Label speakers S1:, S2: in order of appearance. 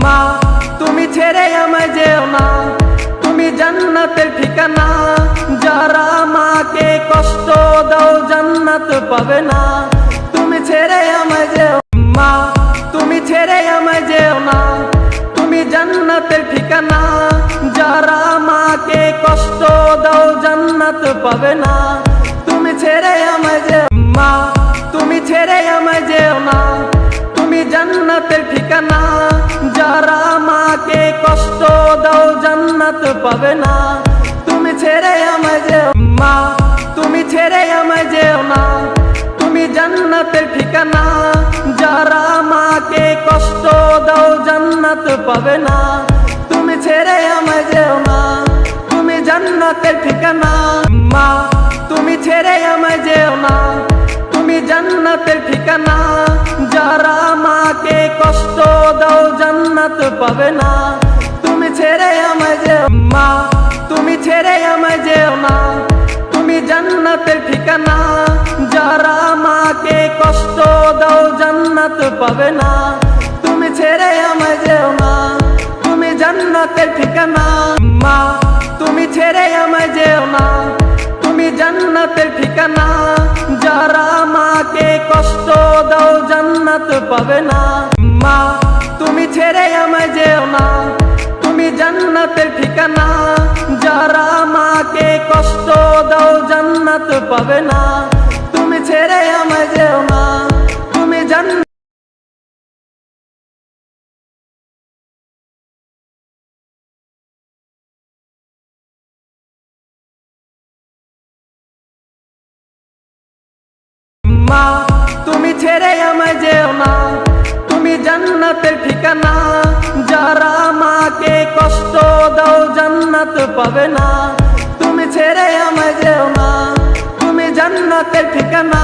S1: মা তুমি ছেড়ে আমায় যেও না, তুমি জান্নাতের ঠিকানা। যারা মাকে কষ্ট দাও জান্নাত পাবে না। তুমি ছেড়ে আমায় যেও মা, তুমি ছেড়ে আমায় যেও না, তুমি জান্নাতের ঠিকানা। যারা মাকে কষ্ট দাও জান্নাত পাবে না। তুমি ছেড়ে আমায় যেও মা, তুমি ছেড়ে আমায় যেও না, তুমি জান্নাতের ঠিকানা। যারা মাকে কষ্ট দাও জান্নাত পাবে না। তুমি ছেড়ে আমায় যেও মা, তুমি ছেড়ে আমায় যেও না, তুমি জান্নাতের ঠিকানা। যারা মাকে কষ্ট দাও জান্নাত পাবে না। তুমি ছেড়ে আমায় যেও না, তুমি জান্নাতের ঠিকানা। মা তুমি ছেড়ে আমায় যেও না, তুমি জান্নাতের ঠিকানা। যারা মাকে কষ্ট দাও জান্নাত পাবে না। তুমি ছেড়ে আমায় যেও মা, তুমি ছেড়ে আমায় যেও না, তুমি জান্নাতের ঠিকানা। যারা মাকে কষ্ট দাও জান্নাত পাবে না। তুমি ছেড়ে আমায় যেও না, তুমি জান্নাতের ঠিকানা। মা তুমি ছেড়ে আমায় যেও না, তুমি জান্নাতের ঠিকানা। যারা মাকে কষ্ট দাও জান্নাত পাবে না। মা তুমি ছেড়ে আমায় যেও না, তুমি জান্নাতের ঠিকানা। যারা মাকে কষ্ট দাও জান্নাত পাবে না। তুমি ছেড়ে আমায় যেও না, তুমি জান্নাত। মা তুমি ছেড়ে আমায় যেও না, তুমি জান্নাতের ঠিকানা। যারা মাকে কষ্ট দাও জান্নাত পাবে না। তুমি ছেড়ে আমায় যেও না, তুমি জান্নাতের ঠিকানা।